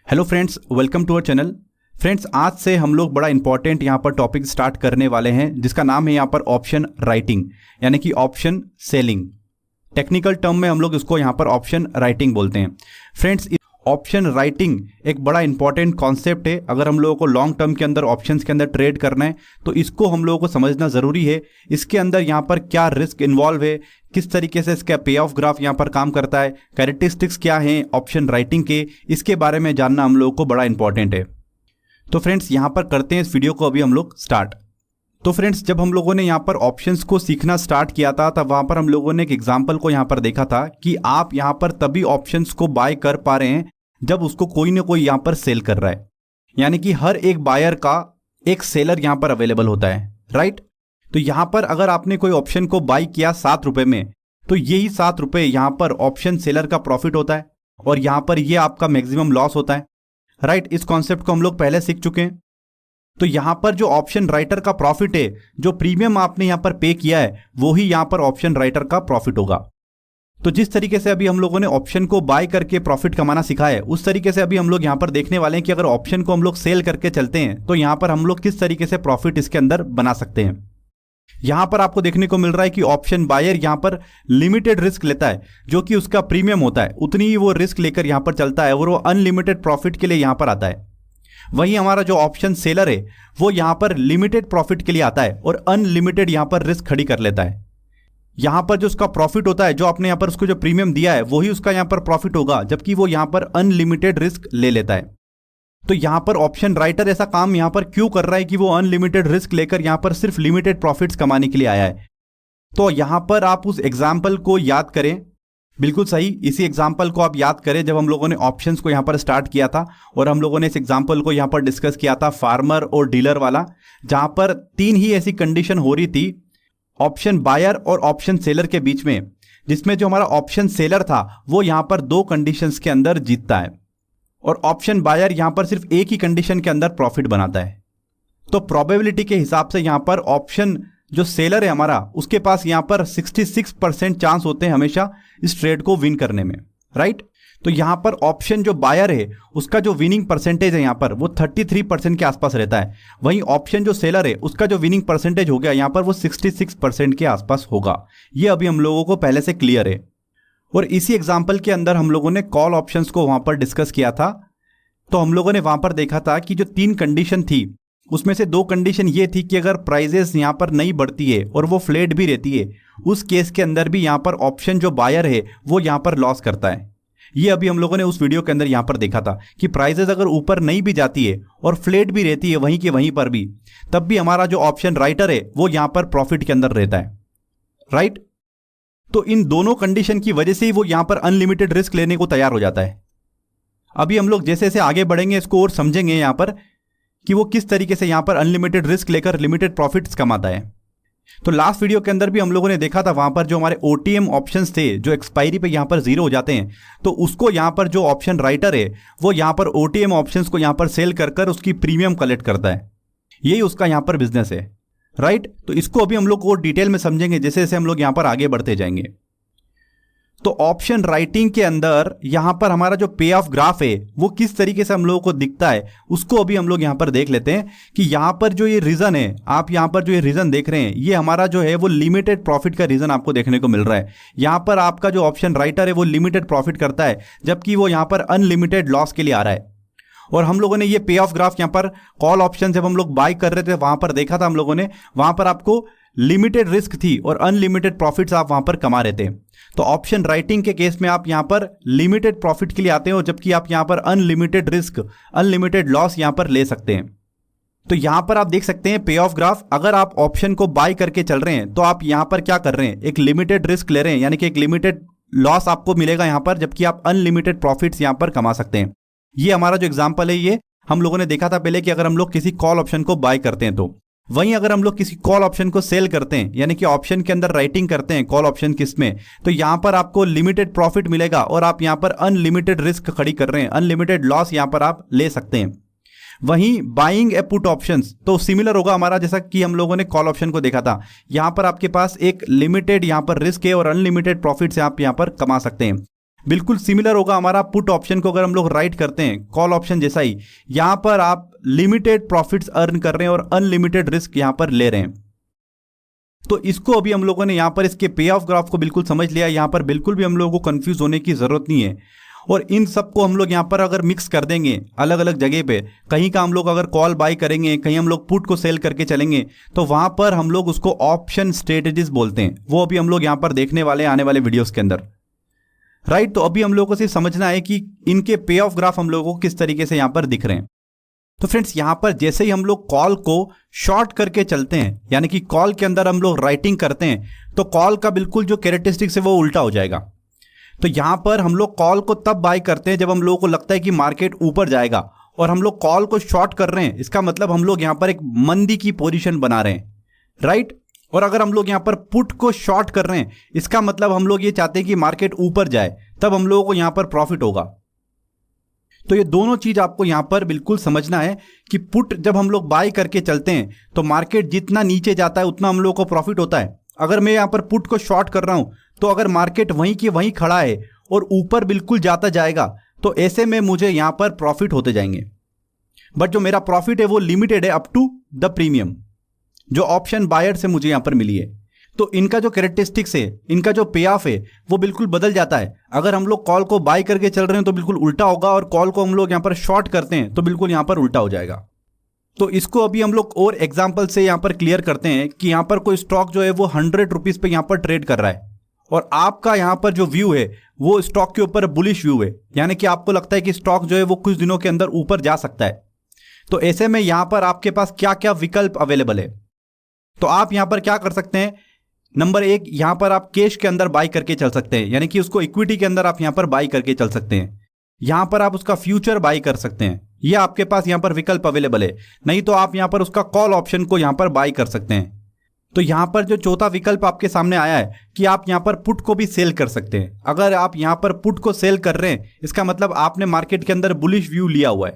Hello friends, welcome to our channel. Friends, आज से हम लोग बड़ा इंपॉर्टेंट यहाँ पर टॉपिक स्टार्ट करने वाले हैं जिसका नाम है यहाँ पर ऑप्शन राइटिंग, यानी कि ऑप्शन सेलिंग। टेक्निकल टर्म में हम लोग इसको यहाँ पर ऑप्शन राइटिंग बोलते हैं। फ्रेंड्स, ऑप्शन राइटिंग एक बड़ा इंपॉर्टेंट कॉन्सेप्ट है। अगर हम लोगों को लॉन्ग टर्म के अंदर ऑप्शंस के अंदर ट्रेड करना है तो इसको हम लोगों को समझना ज़रूरी है। इसके अंदर यहाँ पर क्या रिस्क इन्वॉल्व है, किस तरीके से इसका पे ऑफ ग्राफ यहाँ पर काम करता है, कैरेक्टरिस्टिक्स क्या हैं ऑप्शन राइटिंग के, इसके बारे में जानना हम लोगों को बड़ा इंपॉर्टेंट है। तो फ्रेंड्स, यहाँ पर करते हैं इस वीडियो को अभी हम लोग स्टार्ट। तो फ्रेंड्स, जब हम लोगों ने यहाँ पर ऑप्शंस को सीखना स्टार्ट किया था तब वहाँ पर हम लोगों ने एक एग्जाम्पल को यहाँ पर देखा था कि आप यहाँ पर तभी ऑप्शंस को बाय कर पा रहे हैं जब उसको कोई ना कोई यहाँ पर सेल कर रहा है, यानी कि हर एक बायर का एक सेलर यहाँ पर अवेलेबल होता है, राइट। तो यहाँ पर अगर आपने कोई ऑप्शन को बाय किया 7 रुपये में, तो यही 7 रुपये यहाँ पर ऑप्शन सेलर का प्रॉफिट होता है और यहाँ पर ये आपका मैक्सिमम लॉस होता है, राइट। इस कॉन्सेप्ट को हम लोग पहले सीख चुके हैं। तो यहाँ पर जो ऑप्शन राइटर का प्रॉफिट है, जो प्रीमियम आपने यहाँ पर पे किया है, वो ही यहाँ पर ऑप्शन राइटर का प्रॉफिट होगा। तो जिस तरीके से अभी हम लोगों ने ऑप्शन को बाय करके प्रॉफिट कमाना सीखा है, उस तरीके से अभी हम लोग यहाँ पर देखने वाले हैं कि अगर ऑप्शन को हम लोग सेल करके चलते हैं तो यहाँ पर हम लोग किस तरीके से प्रॉफिट इसके अंदर बना सकते हैं। यहाँ पर आपको देखने को मिल रहा है कि ऑप्शन बायर यहाँ पर लिमिटेड रिस्क लेता है, जो कि उसका प्रीमियम होता है, उतनी ही वो रिस्क लेकर यहाँ पर चलता है और वो अनलिमिटेड प्रॉफिट के लिए यहाँ पर आता है। वहीं हमारा जो ऑप्शन सेलर है वो यहाँ पर लिमिटेड प्रॉफिट के लिए आता है और अनलिमिटेड यहाँ पर रिस्क खड़ी कर लेता है। यहाँ पर जो उसका प्रॉफिट होता है, जो आपने यहाँ पर उसको जो प्रीमियम दिया है, वही उसका यहाँ पर प्रॉफिट होगा, जबकि वो यहाँ पर अनलिमिटेड रिस्क ले लेता है। तो यहाँ पर ऑप्शन राइटर ऐसा काम यहाँ पर क्यों कर रहा है कि वो अनलिमिटेड रिस्क लेकर यहाँ पर सिर्फ लिमिटेड प्रॉफिट्स कमाने के लिए आया है। तो यहाँ पर आप उस एग्जाम्पल को याद करें, बिल्कुल सही, इसी एग्जाम्पल को आप याद करें जब हम लोगों ने ऑप्शंस को यहाँ पर स्टार्ट किया था और हम लोगों ने इस एग्जाम्पल को यहाँ पर डिस्कस किया था फार्मर और डीलर वाला, जहाँ पर 3 ही ऐसी कंडीशन हो रही थी ऑप्शन बायर और ऑप्शन सेलर के बीच में, जिसमें जो हमारा ऑप्शन सेलर था वो यहाँ पर 2 कंडीशंस के अंदर जीतता है और ऑप्शन बायर यहाँ पर सिर्फ एक ही कंडीशन के अंदर प्रॉफिट बनाता है। तो प्रोबेबिलिटी के हिसाब से यहाँ पर ऑप्शन जो सेलर है हमारा, उसके पास यहाँ पर 66% चांस होते हैं हमेशा इस ट्रेड को विन करने में, राइट। तो यहाँ पर ऑप्शन जो बायर है उसका जो विनिंग परसेंटेज है यहाँ पर वो 33% के आसपास रहता है। वहीं ऑप्शन जो सेलर है उसका जो विनिंग परसेंटेज हो गया यहाँ पर वो 66% के आसपास होगा। ये अभी हम लोगों को पहले से क्लियर है। और इसी एग्जाम्पल के अंदर हम लोगों ने कॉल ऑप्शंस को वहाँ पर डिस्कस किया था। तो हम लोगों ने वहाँ पर देखा था कि जो 3 कंडीशन थी उसमें से 2 कंडीशन ये थी कि अगर प्राइजेस यहाँ पर नहीं बढ़ती है और वो फ्लैट भी रहती है, उस केस के अंदर भी यहाँ पर ऑप्शन जो बायर है वो यहाँ पर लॉस करता है। ये अभी हम लोगों ने उस वीडियो के अंदर यहाँ पर देखा था कि प्राइजेस अगर ऊपर नहीं भी जाती है और फ्लैट भी रहती है वहीं के वहीं पर भी, तब भी हमारा जो ऑप्शन राइटर है वो यहाँ पर प्रॉफिट के अंदर रहता है, राइट। तो इन दोनों कंडीशन की वजह से ही वो यहाँ पर अनलिमिटेड रिस्क लेने को तैयार हो जाता है। अभी हम लोग जैसे जैसे आगे बढ़ेंगे इसको और समझेंगे यहाँ पर कि वो किस तरीके से यहाँ पर अनलिमिटेड रिस्क लेकर लिमिटेड प्रॉफिट्स कमाता है। तो लास्ट वीडियो के अंदर भी हम लोगों ने देखा था वहां पर जो हमारे ओटीएम ऑप्शंस थे जो एक्सपायरी पे यहाँ पर 0 हो जाते हैं, तो उसको यहाँ पर जो ऑप्शन राइटर है वो यहाँ पर ओटीएम ऑप्शंस को यहाँ पर सेल कर कर उसकी प्रीमियम कलेक्ट करता है। यही उसका यहाँ पर बिजनेस है, राइट। तो इसको अभी हम लोग और डिटेल में समझेंगे जैसे जैसे हम लोग यहाँ पर आगे बढ़ते जाएंगे। तो ऑप्शन राइटिंग के अंदर यहाँ पर हमारा जो पे ऑफ ग्राफ है वो किस तरीके से हम लोगों को दिखता है उसको अभी हम लोग यहाँ पर देख लेते हैं कि यहाँ पर जो ये रीजन है, आप यहाँ पर जो ये रीजन देख रहे हैं, ये हमारा जो है वो लिमिटेड प्रॉफिट का रीजन आपको देखने को मिल रहा है। यहाँ पर आपका जो ऑप्शन राइटर है वो लिमिटेड प्रॉफिट करता है, जबकि वो यहाँ पर अनलिमिटेड लॉस के लिए आ रहा है। और हम लोगों ने ये पे ऑफ ग्राफ यहाँ पर कॉल ऑप्शन जब हम लोग बाय कर रहे थे वहां पर देखा था हम लोगों ने, वहां पर आपको लिमिटेड रिस्क थी और अनलिमिटेड प्रॉफिट्स आप वहां पर कमा रहे थे। तो ऑप्शन राइटिंग के केस में आप यहां पर लिमिटेड प्रॉफिट के लिए आते हो, जबकि आप यहां पर अनलिमिटेड रिस्क, अनलिमिटेड लॉस यहां पर ले सकते हैं। तो यहां पर आप देख सकते हैं पे ऑफ ग्राफ, अगर आप ऑप्शन को बाय करके चल रहे हैं तो आप यहां पर क्या कर रहे हैं, एक लिमिटेड रिस्क ले रहे हैं, यानी कि एक लिमिटेड लॉस आपको मिलेगा यहां पर, जबकि आप अनलिमिटेड प्रॉफिट्स यहां पर कमा सकते हैं। ये हमारा जो एग्जाम्पल है ये हम लोगों ने देखा था पहले कि अगर हम लोग किसी कॉल ऑप्शन को बाय करते हैं तो, वहीं अगर हम लोग किसी कॉल ऑप्शन को सेल करते हैं, यानी कि ऑप्शन के अंदर राइटिंग करते हैं कॉल ऑप्शन किस में, तो यहां पर आपको लिमिटेड प्रॉफिट मिलेगा और आप यहां पर अनलिमिटेड रिस्क खड़ी कर रहे हैं, अनलिमिटेड लॉस यहां पर आप ले सकते हैं। वहीं बाइंग ए पुट ऑप्शंस तो सिमिलर होगा हमारा, जैसा कि हम लोगों ने कॉल ऑप्शन को देखा था। यहां पर आपके पास एक लिमिटेड यहां पर रिस्क है और अनलिमिटेड प्रॉफिट से आप यहां पर कमा सकते हैं। बिल्कुल सिमिलर होगा हमारा पुट ऑप्शन को अगर हम लोग राइट करते हैं कॉल ऑप्शन जैसा ही। यहां पर आप लिमिटेड प्रॉफिट्स अर्न कर रहे हैं और अनलिमिटेड रिस्क यहां पर ले रहे हैं। तो इसको अभी हम लोगों ने यहां पर इसके पे ऑफ ग्राफ को बिल्कुल समझ लिया। यहां पर बिल्कुल भी हम लोगों को कंफ्यूज होने की जरूरत नहीं है। और इन सबको हम लोग यहां पर अगर मिक्स कर देंगे अलग अलग जगह पे, कहीं का हम लोग अगर कॉल बाय करेंगे, कहीं हम लोग पुट को सेल करके चलेंगे, तो वहां पर हम लोग उसको ऑप्शन स्ट्रेटेजीज बोलते हैं। वो अभी हम लोग यहां पर देखने वाले हैं आने वाले वीडियोस के अंदर, राइट। तो अभी हम लोगों को सिर्फ समझना है कि इनके पे ऑफ ग्राफ हम लोगों को किस तरीके से यहां पर दिख रहे हैं। तो फ्रेंड्स यहां पर जैसे ही हम लोग कॉल को शॉर्ट करके चलते हैं, यानी कि कॉल के अंदर हम लोग राइटिंग करते हैं, तो कॉल का बिल्कुल जो कैरेक्टरिस्टिक्स है वो उल्टा हो जाएगा। तो यहां पर हम लोग कॉल को तब बाय करते हैं जब हम लोगों को लगता है कि मार्केट ऊपर जाएगा, और हम लोग कॉल को शॉर्ट कर रहे हैं, इसका मतलब हम लोग यहां पर एक मंदी की पोजीशन बना रहे हैं, राइट। और अगर हम लोग यहां पर पुट को शॉर्ट कर रहे हैं, इसका मतलब हम लोग ये चाहते हैं कि मार्केट ऊपर जाए, तब हम लोगों को यहां पर प्रॉफिट होगा। तो ये दोनों चीज आपको यहां पर बिल्कुल समझना है कि पुट जब हम लोग बाय करके चलते हैं तो मार्केट जितना नीचे जाता है उतना हम लोगों को प्रॉफिट होता है। अगर मैं यहां पर पुट को शॉर्ट कर रहा हूं, तो अगर मार्केट वहीं की वहीं खड़ा है और ऊपर बिल्कुल जाता जाएगा, तो ऐसे में मुझे यहां पर प्रॉफिट होते जाएंगे। बट जो मेरा प्रॉफिट है वो लिमिटेड है अप टू द प्रीमियम, जो ऑप्शन बायर से मुझे यहां पर मिली है। तो इनका जो कैरेक्टरिस्टिक्स है, इनका जो पे ऑफ है, वो बिल्कुल बदल जाता है। अगर हम लोग कॉल को बाय करके चल रहे हैं तो बिल्कुल उल्टा होगा, और कॉल को हम लोग यहां पर शॉर्ट करते हैं तो बिल्कुल यहां पर उल्टा हो जाएगा। तो इसको अभी हम लोग और एग्जांपल से यहां पर क्लियर करते हैं कि यहां पर कोई स्टॉक जो है वो 100 रुपीज पे यहां पर ट्रेड कर रहा है, और आपका यहां पर जो व्यू है वो स्टॉक के ऊपर बुलिश व्यू है, यानी कि आपको लगता है कि स्टॉक जो है वो कुछ दिनों के अंदर ऊपर जा सकता है। तो ऐसे में यहां पर आपके पास क्या क्या विकल्प अवेलेबल है। तो आप यहां पर क्या कर सकते हैं, नंबर एक, यहां पर आप कैश के अंदर बाय करके चल सकते हैं, यानी कि उसको इक्विटी के अंदर आप यहां पर बाय करके चल सकते हैं। यहां पर आप उसका फ्यूचर बाय कर सकते हैं, यह आपके पास यहां पर विकल्प अवेलेबल है। नहीं तो आप यहां पर उसका कॉल ऑप्शन को यहां पर बाय कर सकते हैं। तो यहां पर जो चौथा विकल्प आपके सामने आया है कि आप यहां पर पुट को भी सेल कर सकते हैं। अगर आप यहां पर पुट को सेल कर रहे हैं, इसका मतलब आपने मार्केट के अंदर बुलिश व्यू लिया हुआ है।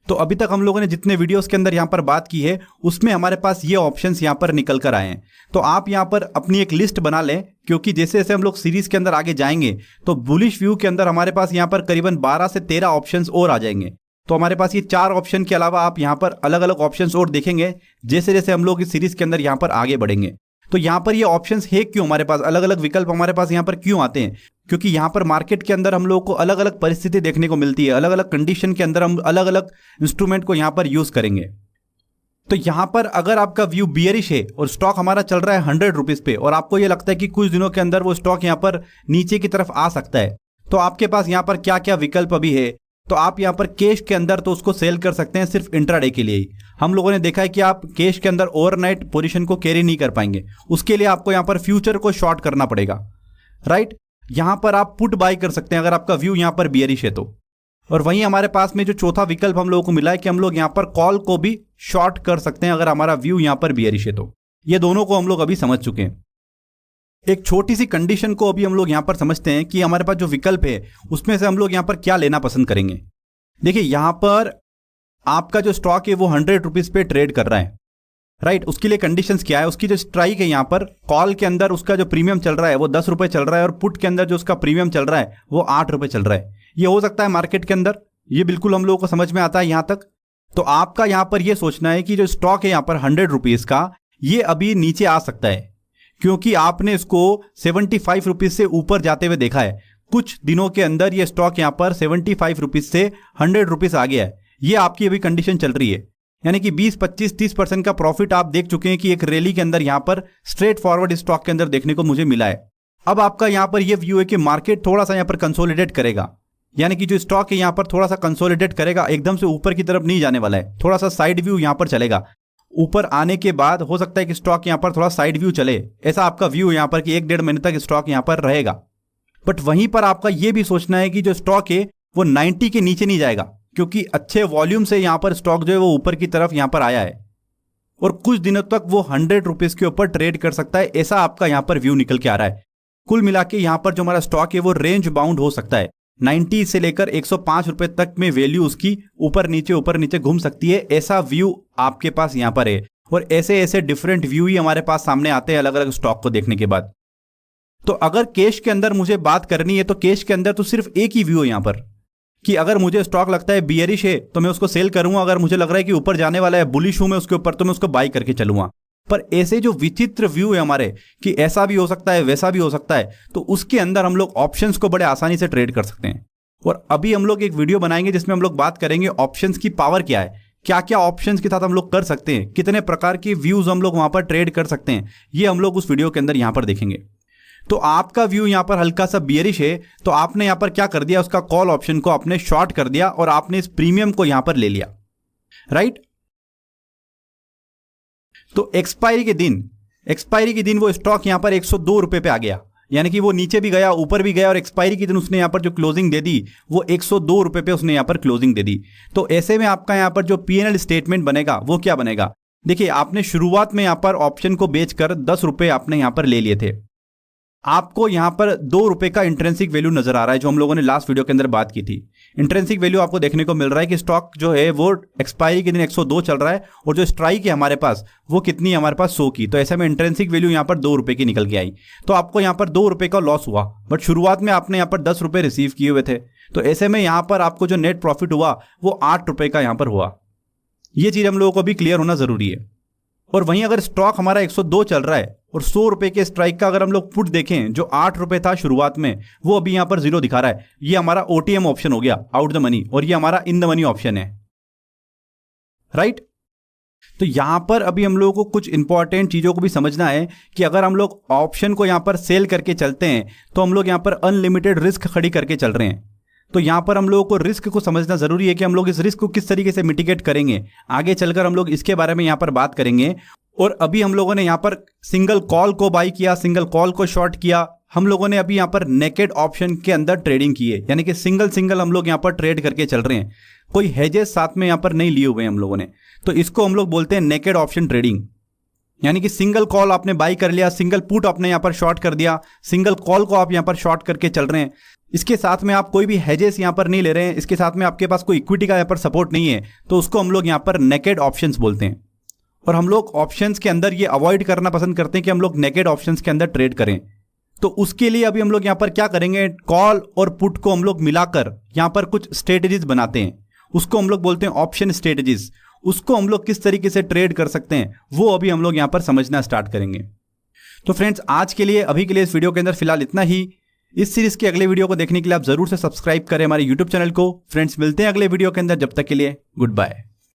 तो अभी तक हम लोगों ने जितने वीडियोस के अंदर यहां पर बात की है, उसमें हमारे पास ये ऑप्शंस यहां पर निकल कर आए हैं। तो आप यहां पर अपनी एक लिस्ट बना लें, क्योंकि जैसे जैसे हम लोग सीरीज के अंदर आगे जाएंगे तो बुलिश व्यू के अंदर हमारे पास यहां पर करीबन 12 से 13 ऑप्शंस और आ जाएंगे। तो हमारे पास ये 4 ऑप्शन के अलावा आप यहां पर अलग अलग ऑप्शंस और देखेंगे जैसे जैसे हम लोग इस सीरीज के अंदर यहां पर आगे बढ़ेंगे। तो यहां पर ये ऑप्शंस है क्यों, हमारे पास अलग अलग विकल्प हमारे पास यहां पर क्यों आते हैं, क्योंकि यहां पर मार्केट के अंदर हम लोगों को अलग अलग परिस्थिति देखने को मिलती है, अलग अलग कंडीशन के अंदर हम अलग अलग इंस्ट्रूमेंट को यहां पर यूज करेंगे। तो यहां पर अगर आपका व्यू बियरिश है और स्टॉक हमारा चल रहा है 100 रुपीज पे, और आपको यह लगता है कि कुछ दिनों के अंदर वो स्टॉक यहां पर नीचे की तरफ आ सकता है, तो आपके पास यहां पर क्या क्या विकल्प अभी है। तो आप यहां पर कैश के अंदर तो उसको सेल कर सकते हैं सिर्फ इंट्राडे के लिए ही। हम लोगों ने देखा है कि आप कैश के अंदर ओवरनाइट पोजीशन को कैरी नहीं कर पाएंगे, उसके लिए आपको यहां पर फ्यूचर को शॉर्ट करना पड़ेगा, राइट। यहां पर आप पुट बाय कर सकते हैं अगर आपका व्यू यहां पर बियरिश है तो। और वहीं हमारे पास में जो चौथा विकल्प हम लोगों को मिला है कि हम लोग यहां पर कॉल को भी शॉर्ट कर सकते हैं अगर हमारा व्यू यहां पर बियरिश है तो। ये दोनों को हम लोग अभी समझ चुके हैं। एक छोटी सी कंडीशन को अभी हम लोग यहां पर समझते हैं कि हमारे पास जो विकल्प है उसमें से हम लोग यहां पर क्या लेना पसंद करेंगे। देखिए यहां पर आपका जो स्टॉक है वो 100 रुपीज पे ट्रेड कर रहा है, राइट। उसके लिए कंडीशंस क्या है, उसकी जो स्ट्राइक है यहां पर कॉल के अंदर उसका जो प्रीमियम चल रहा है वो 10 रुपए चल रहा है, और पुट के अंदर जो उसका प्रीमियम चल रहा है वो 8 रुपए चल रहा है। ये हो सकता है मार्केट के अंदर, ये बिल्कुल हम लोगों को समझ में आता है यहां तक। तो आपका यहां पर यह सोचना है कि जो स्टॉक है यहां पर 100 रुपीज का, ये अभी नीचे आ सकता है, क्योंकि आपने इसको 75 रुपीज से ऊपर जाते हुए देखा है। कुछ दिनों के अंदर ये स्टॉक यहां पर 75 रुपीज से 100 रुपीज आ गया है। ये आपकी अभी कंडीशन चल रही है, यानी कि 20, 25, 30% का प्रॉफिट आप देख चुके हैं कि एक रैली के अंदर यहां पर स्ट्रेट फॉरवर्ड स्टॉक के अंदर देखने को मुझे मिला है। अब आपका यहां पर यह व्यू है कि मार्केट थोड़ा सा यहां पर कंसोलिडेट करेगा, यानी कि जो स्टॉक है यहां पर थोड़ा सा कंसोलिडेट करेगा, एकदम से ऊपर की तरफ नहीं जाने वाला है, थोड़ा सा साइड व्यू यहां पर चलेगा। ऊपर आने के बाद हो सकता है कि स्टॉक यहां पर थोड़ा साइड व्यू चले, ऐसा आपका व्यू यहां पर कि 1-1.5 महीने तक स्टॉक यहां पर रहेगा। बट वहीं पर आपका यह भी सोचना है कि जो स्टॉक है वो 90 के नीचे नहीं जाएगा, क्योंकि अच्छे वॉल्यूम से यहां पर स्टॉक जो है वो ऊपर की तरफ यहां पर आया है, और कुछ दिनों तक वो 100 रुपीज के ऊपर ट्रेड कर सकता है, ऐसा आपका यहां पर व्यू निकल के आ रहा है। कुल मिला के यहां पर जो हमारा स्टॉक है वो रेंज बाउंड हो सकता है, 90 से लेकर 105 रुपए तक में वैल्यू उसकी ऊपर नीचे घूम सकती है, ऐसा व्यू आपके पास यहां पर है। और ऐसे ऐसे डिफरेंट व्यू ही हमारे पास सामने आते हैं अलग अलग स्टॉक को देखने के बाद। तो अगर कैश के अंदर मुझे बात करनी है तो कैश के अंदर तो सिर्फ एक ही व्यू है यहां पर कि अगर मुझे स्टॉक लगता है बियरिश है तो मैं उसको सेल करूंगा, अगर मुझे लग रहा है कि ऊपर जाने वाला है बुलिश हूं मैं उसके ऊपर तो मैं उसको बाई करके चलूंगा। पर ऐसे जो विचित्र व्यू है हमारे कि ऐसा भी हो सकता है वैसा भी हो सकता है, तो उसके अंदर हम लोग ऑप्शंस को बड़े आसानी से ट्रेड कर सकते हैं। और अभी हम लोग एक वीडियो बनाएंगे जिसमें हम लोग बात करेंगे ऑप्शंस की पावर क्या है, क्या क्या ऑप्शंस के साथ हम लोग कर सकते हैं, कितने प्रकार के व्यूज हम लोग वहां पर ट्रेड कर सकते हैं, ये हम लोग उस वीडियो के अंदर यहां पर देखेंगे। तो आपका व्यू यहां पर हल्का सा बियरिश है तो आपने यहां पर क्या कर दिया, उसका कॉल ऑप्शन को आपने शॉर्ट कर दिया और आपने इस प्रीमियम को यहां पर ले लिया, राइट। तो एक्सपायरी के दिन वो स्टॉक यहां पर 102 रुपए पे आ गया, यानी कि वो नीचे भी गया ऊपर भी गया और एक्सपायरी के दिन उसने यहां पर जो क्लोजिंग दे दी वो 102 रुपए पे उसने यहां पर क्लोजिंग दे दी। तो ऐसे में आपका यहां पर जो पीएनएल स्टेटमेंट बनेगा वो क्या बनेगा, देखिए आपने शुरुआत में यहां पर ऑप्शन को बेचकर 10 रुपए आपने यहां पर ले लिए थे, आपको यहां पर 2 रुपए का इंट्रिंसिक वैल्यू नजर आ रहा है जो हम लोगों ने लास्ट वीडियो के अंदर बात की थी। इंट्रिंसिक वैल्यू आपको देखने को मिल रहा है कि स्टॉक जो है वो एक्सपायरी के दिन 102 चल रहा है और जो स्ट्राइक है हमारे पास वो कितनी है हमारे पास 100 की, तो ऐसे में इंट्रिंसिक वैल्यू यहां पर 2 रुपए की निकल के आई। तो आपको यहां पर 2 रुपए का लॉस हुआ, बट शुरुआत में आपने यहां पर 10 रुपए रिसीव किए हुए थे, तो ऐसे में यहां पर आपको जो नेट प्रॉफिट हुआ वो 8 रुपए का यहां पर हुआ। ये चीज हम लोगों को भी क्लियर होना जरूरी है। और वहीं अगर स्टॉक हमारा 102 चल रहा है और 100 रुपए के स्ट्राइक का अगर हम लोग पुट देखें जो 8 रुपए था शुरुआत में वो अभी यहां पर 0 दिखा रहा है, ये हमारा ओटीएम ऑप्शन हो गया, आउट द मनी, और ये हमारा इन द मनी ऑप्शन है, राइट। तो यहां पर अभी हम लोगों को कुछ इंपॉर्टेंट चीजों को भी समझना है कि अगर हम लोग ऑप्शन को यहां पर सेल करके चलते हैं तो हम लोग यहां पर अनलिमिटेड रिस्क खड़ी करके चल रहे हैं। तो यहां पर हम लोगों को रिस्क को समझना जरूरी है कि हम लोग इस रिस्क को किस तरीके से मिटिगेट करेंगे, आगे चलकर हम लोग इसके बारे में यहां पर बात करेंगे। और अभी हम लोगों ने यहां पर सिंगल कॉल को बाई किया, सिंगल कॉल को शॉर्ट किया, हम लोगों ने अभी यहां पर नेकेड ऑप्शन के अंदर ट्रेडिंग की है, यानी कि सिंगल हम लोग यहां पर ट्रेड करके चल रहे हैं, कोई हेजेस साथ में यहां पर नहीं लिए हुए हम लोगों ने। तो इसको हम लोग बोलते हैं नेकेड ऑप्शन ट्रेडिंग, यानी कि सिंगल कॉल आपने बाई कर लिया, सिंगल पुट आपने यहां पर शॉर्ट कर दिया, सिंगल कॉल को आप यहां पर शॉर्ट करके चल रहे हैं। इसके साथ में आप कोई भी हेजेस यहां पर नहीं ले रहे हैं, इसके साथ में आपके पास कोई इक्विटी का यहां पर सपोर्ट नहीं है, तो उसको हम लोग यहां पर नेकेड ऑप्शंस बोलते हैं। और हम लोग ऑप्शंस के अंदर ये अवॉइड करना पसंद करते हैं कि हम लोग नेकेड ऑप्शंस के अंदर ट्रेड करें। तो उसके लिए अभी हम लोग यहां पर क्या करेंगे, कॉल और पुट को हम लोग मिलाकर यहां पर कुछ स्ट्रेटेजीज बनाते हैं, उसको हम लोग बोलते हैं ऑप्शन स्ट्रेटेजीज। उसको हम लोग किस तरीके से ट्रेड कर सकते हैं वो अभी हम लोग यहां पर समझना स्टार्ट करेंगे। तो फ्रेंड्स आज के लिए अभी के लिए इस वीडियो के अंदर फिलहाल इतना ही। इस सीरीज के अगले वीडियो को देखने के लिए आप जरूर से सब्सक्राइब करें हमारे यूट्यूब चैनल को। फ्रेंड्स मिलते हैं अगले वीडियो के अंदर, जब तक के लिए गुड बाय।